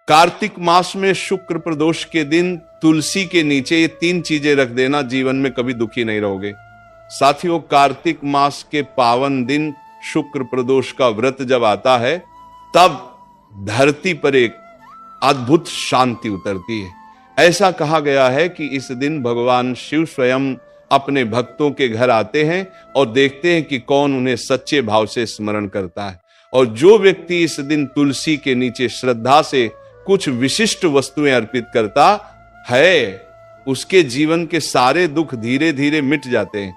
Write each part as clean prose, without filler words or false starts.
कार्तिक मास में शुक्र प्रदोष के दिन तुलसी के नीचे ये 3 चीजें रख देना, जीवन में कभी दुखी नहीं रहोगे। साथियों, कार्तिक मास के पावन दिन शुक्र प्रदोष का व्रत जब आता है, तब धरती पर एक अद्भुत शांति उतरती है। ऐसा कहा गया है कि इस दिन भगवान शिव स्वयं अपने भक्तों के घर आते हैं और देखते हैं कि कौन उन्हें सच्चे भाव से स्मरण करता है। और जो व्यक्ति इस दिन तुलसी के नीचे श्रद्धा से कुछ विशिष्ट वस्तुएं अर्पित करता है, उसके जीवन के सारे दुख धीरे धीरे मिट जाते हैं।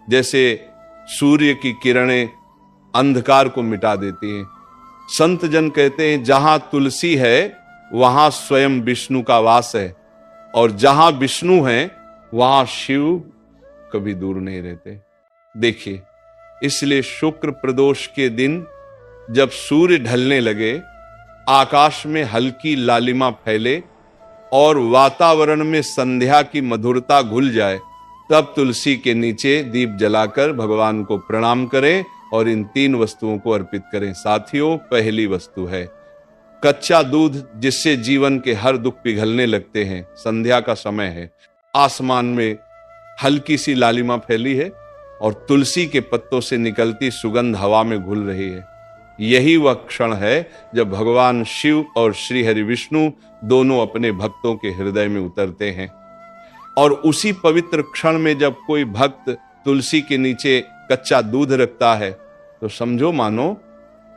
जैसे सूर्य की किरणें अंधकार को मिटा देती हैं। संत जन कहते हैं, जहां तुलसी है वहां स्वयं विष्णु का वास है, और जहां विष्णु है वहां शिव कभी दूर नहीं रहते। देखिए, इसलिए शुक्र प्रदोष के दिन जब सूर्य ढलने लगे, आकाश में हल्की लालिमा फैले और वातावरण में संध्या की मधुरता घुल जाए, तब तुलसी के नीचे दीप जलाकर भगवान को प्रणाम करें और इन 3 वस्तुओं को अर्पित करें। साथियों, पहली वस्तु है कच्चा दूध, जिससे जीवन के हर दुख पिघलने लगते हैं। संध्या का समय है, आसमान में हल्की सी लालिमा फैली है और तुलसी के पत्तों से निकलती सुगंध हवा में घुल रही है। यही वह क्षण है जब भगवान शिव और श्री हरि विष्णु दोनों अपने भक्तों के हृदय में उतरते हैं। और उसी पवित्र क्षण में जब कोई भक्त तुलसी के नीचे कच्चा दूध रखता है, तो समझो मानो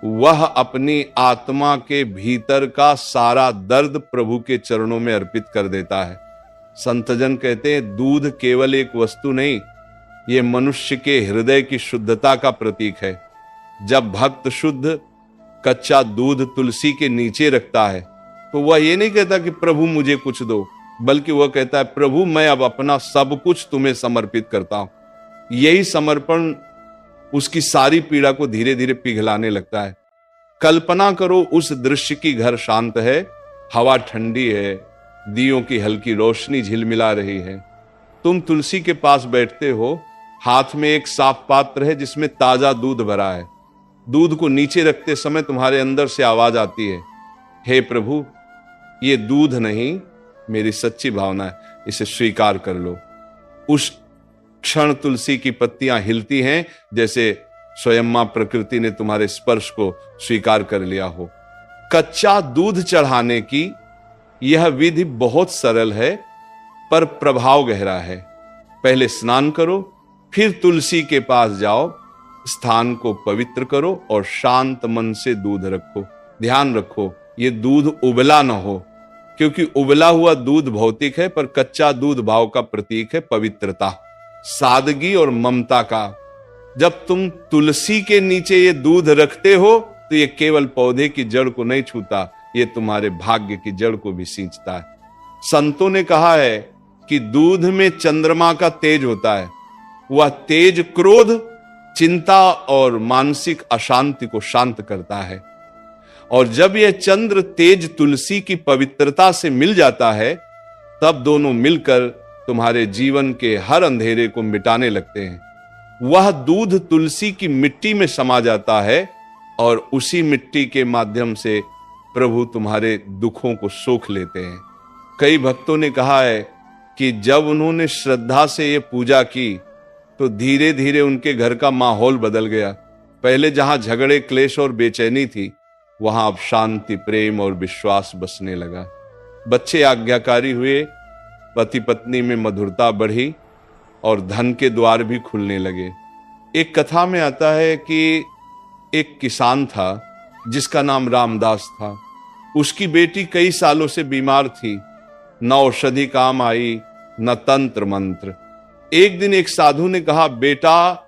वह अपनी आत्मा के भीतर का सारा दर्द प्रभु के चरणों में अर्पित कर देता है। संतजन कहते हैं, दूध केवल एक वस्तु नहीं, ये मनुष्य के हृदय की शुद्धता का प्रतीक है। जब भक्त शुद्ध कच्चा दूध तुलसी के नीचे रखता है, तो वह ये नहीं कहता कि प्रभु मुझे कुछ दो, बल्कि वह कहता है, प्रभु मैं अब अपना सब कुछ तुम्हें समर्पित करता हूं। यही समर्पण उसकी सारी पीड़ा को धीरे धीरे पिघलाने लगता है। कल्पना करो उस दृश्य की, घर शांत है, हवा ठंडी है, दियों की हल्की रोशनी झिलमिला रही है। तुम तुलसी के पास बैठते हो, हाथ में एक साफ पात्र है जिसमें ताजा दूध भरा है। दूध को नीचे रखते समय तुम्हारे अंदर से आवाज आती है, हे प्रभु, ये दूध नहीं, मेरी सच्ची भावना है, इसे स्वीकार कर लो। उस क्षण तुलसी की पत्तियां हिलती हैं, जैसे स्वयं मां प्रकृति ने तुम्हारे स्पर्श को स्वीकार कर लिया हो। कच्चा दूध चढ़ाने की यह विधि बहुत सरल है, पर प्रभाव गहरा है। पहले स्नान करो, फिर तुलसी के पास जाओ, स्थान को पवित्र करो और शांत मन से दूध रखो। ध्यान रखो, ये दूध उबला ना हो, क्योंकि उबला हुआ दूध भौतिक है, पर कच्चा दूध भाव का प्रतीक है, पवित्रता, सादगी और ममता का। जब तुम तुलसी के नीचे ये दूध रखते हो, तो ये केवल पौधे की जड़ को नहीं छूता, ये तुम्हारे भाग्य की जड़ को भी सींचता है। संतों ने कहा है कि दूध में चंद्रमा का तेज होता है। वह तेज क्रोध, चिंता और मानसिक अशांति को शांत करता है। और जब यह चंद्र तेज तुलसी की पवित्रता से मिल जाता है, तब दोनों मिलकर तुम्हारे जीवन के हर अंधेरे को मिटाने लगते हैं। वह दूध तुलसी की मिट्टी में समा जाता है और उसी मिट्टी के माध्यम से प्रभु तुम्हारे दुखों को सोख लेते हैं। कई भक्तों ने कहा है कि जब उन्होंने श्रद्धा से ये पूजा की, तो धीरे धीरे उनके घर का माहौल बदल गया। पहले जहां झगड़े, क्लेश और बेचैनी थी, वहां अब शांति, प्रेम और विश्वास बसने लगा। बच्चे आज्ञाकारी हुए, पति पत्नी में मधुरता बढ़ी और धन के द्वार भी खुलने लगे। एक कथा में आता है कि एक किसान था जिसका नाम रामदास था। उसकी बेटी कई सालों से बीमार थी, न औषधि काम आई, न तंत्र मंत्र। एक दिन एक साधु ने कहा, बेटा,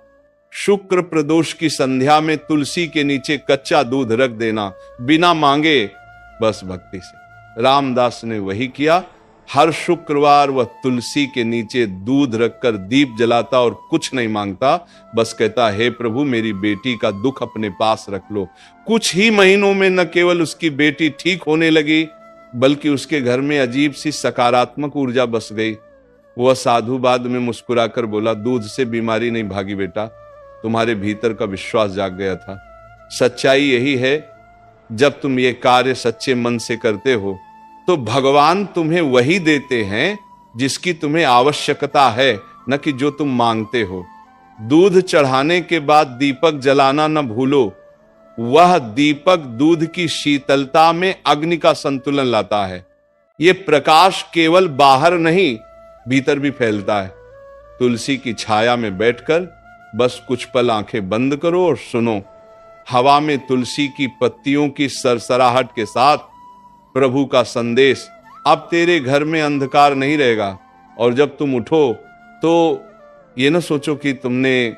शुक्र प्रदोष की संध्या में तुलसी के नीचे कच्चा दूध रख देना, बिना मांगे, बस भक्ति से। रामदास ने वही किया। हर शुक्रवार वह तुलसी के नीचे दूध रखकर दीप जलाता और कुछ नहीं मांगता, बस कहता, हे प्रभु, मेरी बेटी का दुख अपने पास रख लो। कुछ ही महीनों में न केवल उसकी बेटी ठीक होने लगी, बल्कि उसके घर में अजीब सी सकारात्मक ऊर्जा बस गई। वह साधु बाद में मुस्कुराकर बोला, दूध से बीमारी नहीं भागी बेटा, तुम्हारे भीतर का विश्वास जाग गया था। सच्चाई यही है जब तुम ये कार्य सच्चे मन से करते हो तो भगवान तुम्हें वही देते हैं जिसकी तुम्हें आवश्यकता है, न कि जो तुम मांगते हो। दूध चढ़ाने के बाद दीपक जलाना न भूलो। वह दीपक दूध की शीतलता में अग्नि का संतुलन लाता है। ये प्रकाश केवल बाहर नहीं, भीतर भी फैलता है। तुलसी की छाया में बैठकर बस कुछ पल आंखें बंद करो और सुनो। हवा में तुलसी की पत्तियों की सरसराहट के साथ प्रभु का संदेश। अब तेरे घर में अंधकार नहीं रहेगा। और जब तुम उठो तो ये ना सोचो कि तुमने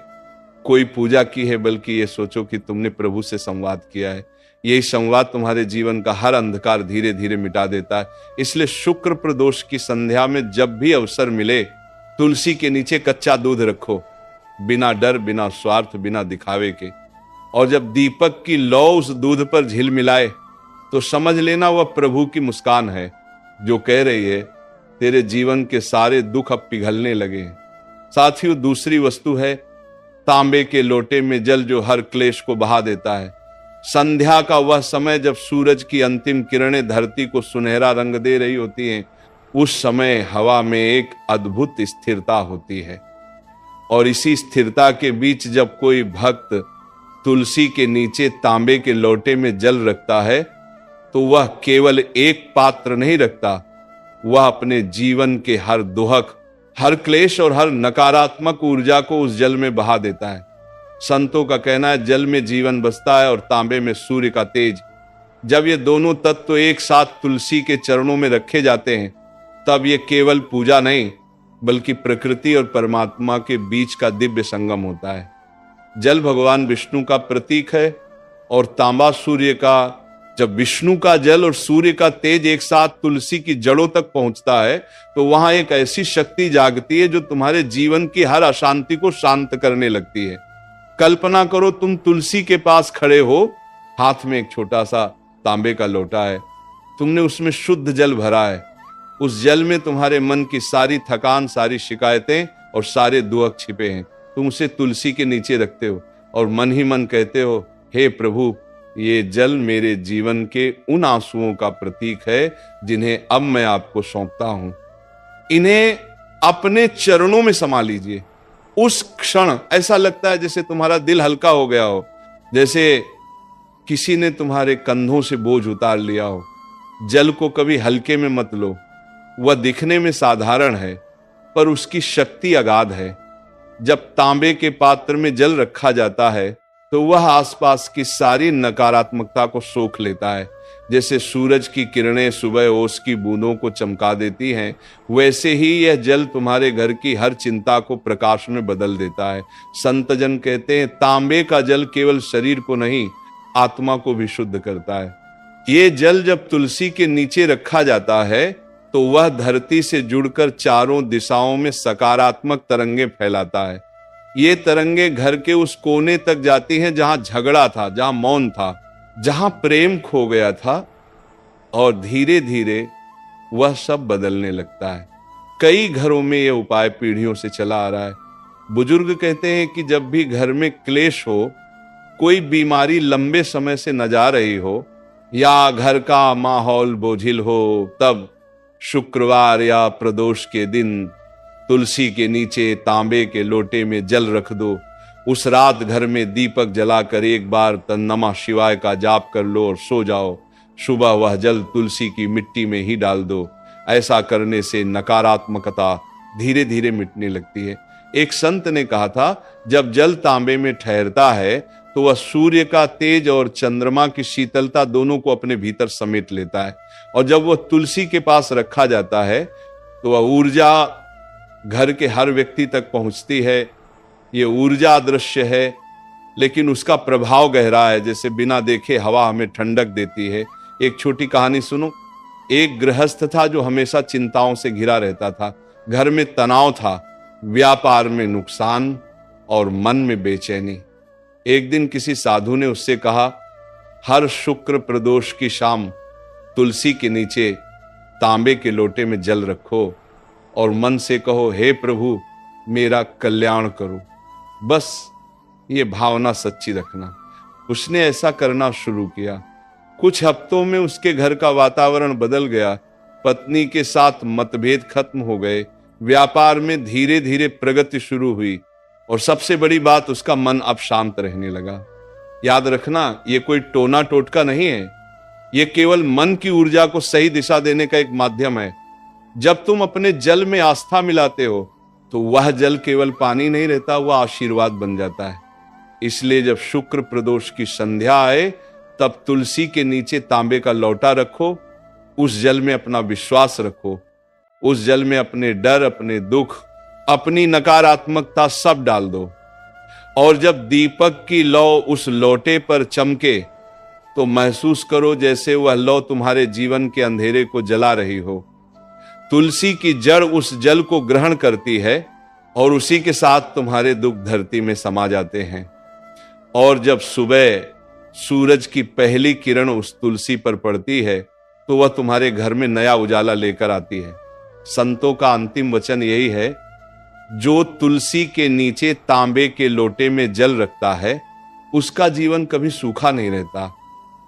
कोई पूजा की है, बल्कि ये सोचो कि तुमने प्रभु से संवाद किया है। यही संवाद तुम्हारे जीवन का हर अंधकार धीरे धीरे मिटा देता है। इसलिए शुक्र प्रदोष की संध्या में जब भी अवसर मिले, तुलसी के नीचे कच्चा दूध रखो, बिना डर, बिना स्वार्थ, बिना दिखावे के। और जब दीपक की लौ उस दूध पर झिलमिलाए तो समझ लेना वह प्रभु की मुस्कान है, जो कह रही है तेरे जीवन के सारे दुख अब पिघलने लगे हैं। साथियों, दूसरी वस्तु है तांबे के लोटे में जल, जो हर क्लेश को बहा देता है। संध्या का वह समय जब सूरज की अंतिम किरणें धरती को सुनहरा रंग दे रही होती हैं, उस समय हवा में एक अद्भुत स्थिरता होती है। और इसी स्थिरता के बीच जब कोई भक्त तुलसी के नीचे तांबे के लोटे में जल रखता है, तो वह केवल एक पात्र नहीं रखता, वह अपने जीवन के हर दुहक, हर क्लेश और हर नकारात्मक ऊर्जा को उस जल में बहा देता है। संतों का कहना है जल में जीवन बसता है और तांबे में सूर्य का तेज। जब ये दोनों तत्व एक साथ तुलसी के चरणों में रखे जाते हैं, तब ये केवल पूजा नहीं, बल्कि प्रकृति और परमात्मा के बीच का दिव्य संगम होता है। जल भगवान विष्णु का प्रतीक है और तांबा सूर्य का। जब विष्णु का जल और सूर्य का तेज एक साथ तुलसी की जड़ों तक पहुंचता है, तो वहां एक ऐसी शक्ति जागती है जो तुम्हारे जीवन की हर अशांति को शांत करने लगती है। कल्पना करो तुम तुलसी के पास खड़े हो, हाथ में एक छोटा सा तांबे का लोटा है, तुमने उसमें शुद्ध जल भरा है। उस जल में तुम्हारे मन की सारी थकान, सारी शिकायतें और सारे दुख छिपे हैं। तुम उसे तुलसी के नीचे रखते हो और मन ही मन कहते हो, हे प्रभु, ये जल मेरे जीवन के उन आंसुओं का प्रतीक है जिन्हें अब मैं आपको सौंपता हूं। इन्हें अपने चरणों में समा लीजिए। उस क्षण ऐसा लगता है जैसे तुम्हारा दिल हल्का हो गया हो, जैसे किसी ने तुम्हारे कंधों से बोझ उतार लिया हो। जल को कभी हल्के में मत लो। वह दिखने में साधारण है, पर उसकी शक्ति अगाध है। जब तांबे के पात्र में जल रखा जाता है, तो वह आसपास की सारी नकारात्मकता को सोख लेता है। जैसे सूरज की किरणें सुबह ओस की बूंदों को चमका देती हैं, वैसे ही यह जल तुम्हारे घर की हर चिंता को प्रकाश में बदल देता है। संतजन कहते हैं, तांबे का जल केवल शरीर को नहीं, आत्मा को भी शुद्ध करता है। ये जल जब तुलसी के नीचे रखा जाता है, तो वह धरती से जुड़कर चारों दिशाओं में सकारात्मक तरंगे फैलाता है। ये तरंगे घर के उस कोने तक जाती हैं जहां झगड़ा था, जहां मौन था, जहां प्रेम खो गया था, और धीरे धीरे वह सब बदलने लगता है। कई घरों में यह उपाय पीढ़ियों से चला आ रहा है। बुजुर्ग कहते हैं कि जब भी घर में क्लेश हो, कोई बीमारी लंबे समय से न जा रही हो, या घर का माहौल बोझिल हो, तब शुक्रवार या प्रदोष के दिन तुलसी के नीचे तांबे के लोटे में जल रख दो। उस रात घर में दीपक जलाकर एक बार नमः शिवाय का जाप कर लो और सो जाओ। सुबह वह जल तुलसी की मिट्टी में ही डाल दो। ऐसा करने से नकारात्मकता धीरे धीरे मिटने लगती है। एक संत ने कहा था, जब जल तांबे में ठहरता है तो वह सूर्य का तेज और चंद्रमा की शीतलता दोनों को अपने भीतर समेट लेता है। और जब वह तुलसी के पास रखा जाता है तो वह ऊर्जा घर के हर व्यक्ति तक पहुंचती है। ये ऊर्जा अदृश्य है, लेकिन उसका प्रभाव गहरा है। जैसे बिना देखे हवा हमें ठंडक देती है। एक छोटी कहानी सुनो। एक गृहस्थ था जो हमेशा चिंताओं से घिरा रहता था। घर में तनाव था, व्यापार में नुकसान और मन में बेचैनी। एक दिन किसी साधु ने उससे कहा, हर शुक्र प्रदोष की शाम तुलसी के नीचे तांबे के लोटे में जल रखो और मन से कहो, हे प्रभु, मेरा कल्याण करो। बस ये भावना सच्ची रखना। उसने ऐसा करना शुरू किया। कुछ हफ्तों में उसके घर का वातावरण बदल गया। पत्नी के साथ मतभेद खत्म हो गए, व्यापार में धीरे धीरे प्रगति शुरू हुई और सबसे बड़ी बात, उसका मन अब शांत रहने लगा। याद रखना, ये कोई टोना टोटका नहीं है, ये केवल मन की ऊर्जा को सही दिशा देने का एक माध्यम है। जब तुम अपने जल में आस्था मिलाते हो तो वह जल केवल पानी नहीं रहता, वह आशीर्वाद बन जाता है। इसलिए जब शुक्र प्रदोष की संध्या आए तब तुलसी के नीचे तांबे का लौटा रखो, उस जल में अपना विश्वास रखो, उस जल में अपने डर, अपने दुख, अपनी नकारात्मकता सब डाल दो। और जब दीपक की लौ उस लोटे पर चमके तो महसूस करो जैसे वह लौ तुम्हारे जीवन के अंधेरे को जला रही हो। तुलसी की जड़ उस जल को ग्रहण करती है और उसी के साथ तुम्हारे दुख धरती में समा जाते हैं। और जब सुबह सूरज की पहली किरण उस तुलसी पर पड़ती है तो वह तुम्हारे घर में नया उजाला लेकर आती है। संतों का अंतिम वचन यही है, जो तुलसी के नीचे तांबे के लोटे में जल रखता है उसका जीवन कभी सूखा नहीं रहता।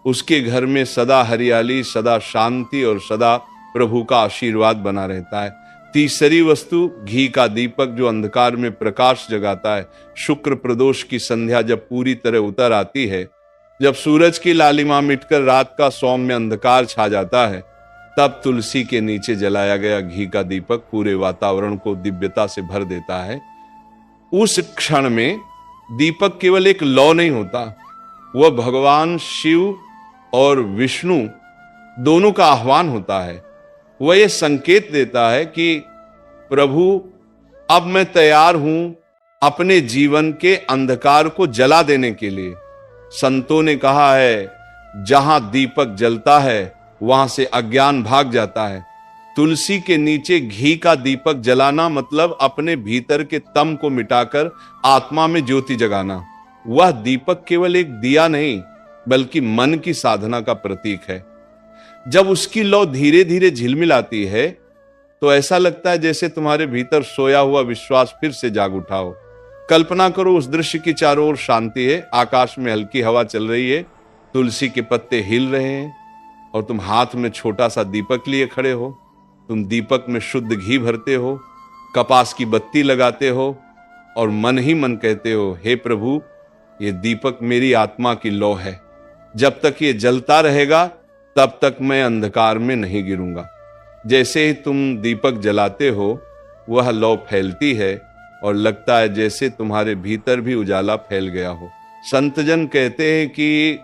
उसके घर में सदा हरियाली, सदा शांति और सदा प्रभु का आशीर्वाद बना रहता है। तीसरी वस्तु, घी का दीपक जो अंधकार में प्रकाश जगाता है। शुक्र प्रदोष की संध्या जब पूरी तरह उतर आती है, जब सूरज की लालिमा मिटकर रात का सौम्य अंधकार छा जाता है, तब तुलसी के नीचे जलाया गया घी का दीपक पूरे वातावरण को दिव्यता से भर देता है। उस क्षण में दीपक केवल एक लौ नहीं होता, वह भगवान शिव और विष्णु दोनों का आह्वान होता है। वह यह संकेत देता है कि प्रभु, अब मैं तैयार हूं अपने जीवन के अंधकार को जला देने के लिए। संतों ने कहा है, जहां दीपक जलता है वहां से अज्ञान भाग जाता है। तुलसी के नीचे घी का दीपक जलाना मतलब अपने भीतर के तम को मिटाकर आत्मा में ज्योति जगाना। वह दीपक केवल एक दिया नहीं बल्कि मन की साधना का प्रतीक है। जब उसकी लौ धीरे धीरे झिलमिलाती है तो ऐसा लगता है जैसे तुम्हारे भीतर सोया हुआ विश्वास फिर से जाग उठा हो। कल्पना करो, उस दृश्य की चारों ओर शांति है, आकाश में हल्की हवा चल रही है, तुलसी के पत्ते हिल रहे हैं और तुम हाथ में छोटा सा दीपक लिए खड़े हो। तुम दीपक में शुद्ध घी भरते हो, कपास की बत्ती लगाते हो और मन ही मन कहते हो, हे प्रभु, ये दीपक मेरी आत्मा की लौ है। जब तक ये जलता रहेगा तब तक मैं अंधकार में नहीं गिरूंगा। जैसे ही तुम दीपक जलाते हो वह लौ फैलती है और लगता है जैसे तुम्हारे भीतर भी उजाला फैल गया हो। संतजन कहते हैं कि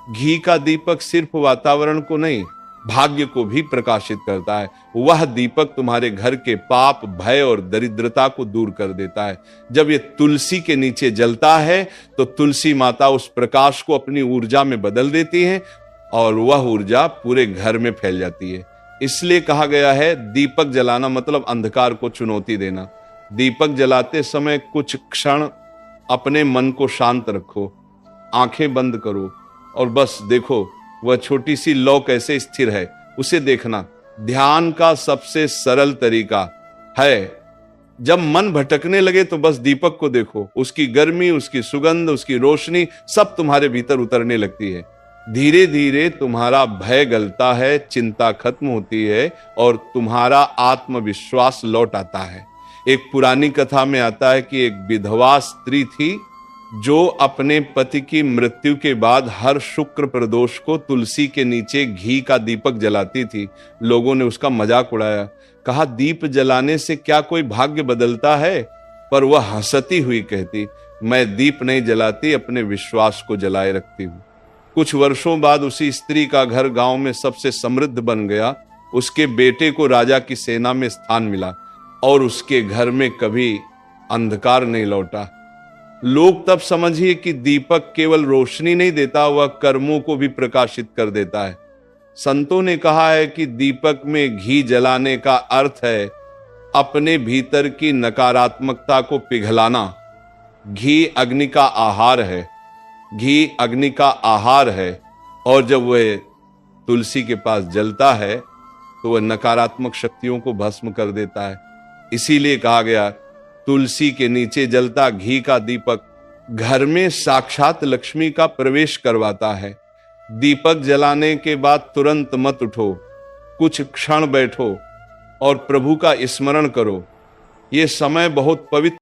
घी का दीपक सिर्फ वातावरण को नहीं, भाग्य को भी प्रकाशित करता है। वह दीपक तुम्हारे घर के पाप, भय और दरिद्रता को दूर कर देता है। जब ये तुलसी के नीचे जलता है तो तुलसी माता उस प्रकाश को अपनी ऊर्जा में बदल देती है और वह ऊर्जा पूरे घर में फैल जाती है। इसलिए कहा गया है, दीपक जलाना मतलब अंधकार को चुनौती देना। दीपक जलाते समय कुछ क्षण अपने मन को शांत रखो, आंखें बंद करो और बस देखो वह छोटी सी लौ कैसे स्थिर है, उसे देखना। ध्यान का सबसे सरल तरीका है, जब मन भटकने लगे तो बस दीपक को देखो, उसकी गर्मी, उसकी सुगंध, उसकी रोशनी सब तुम्हारे भीतर उतरने लगती है। धीरे धीरे तुम्हारा भय गलता है, चिंता खत्म होती है और तुम्हारा आत्मविश्वास लौट आता है। एक पुरानी कथा में आता है कि एक विधवा स्त्री थी जो अपने पति की मृत्यु के बाद हर शुक्र प्रदोष को तुलसी के नीचे घी का दीपक जलाती थी। लोगों ने उसका मजाक उड़ाया, कहा, दीप जलाने से क्या कोई भाग्य बदलता है? पर वह हंसती हुई कहती, मैं दीप नहीं जलाती, अपने विश्वास को जलाए रखती हूँ। कुछ वर्षों बाद उसी स्त्री का घर गांव में सबसे समृद्ध बन गया। उसके बेटे को राजा की सेना में स्थान मिला और उसके घर में कभी अंधकार नहीं लौटा। लोग तब समझिए कि दीपक केवल रोशनी नहीं देता, वह कर्मों को भी प्रकाशित कर देता है। संतों ने कहा है कि दीपक में घी जलाने का अर्थ है अपने भीतर की नकारात्मकता को पिघलाना। घी अग्नि का आहार है, घी अग्नि का आहार है और जब वह तुलसी के पास जलता है तो वह नकारात्मक शक्तियों को भस्म कर देता है। इसीलिए कहा गया, तुलसी के नीचे जलता घी का दीपक घर में साक्षात लक्ष्मी का प्रवेश करवाता है। दीपक जलाने के बाद तुरंत मत उठो, कुछ क्षण बैठो और प्रभु का स्मरण करो। ये समय बहुत पवित्र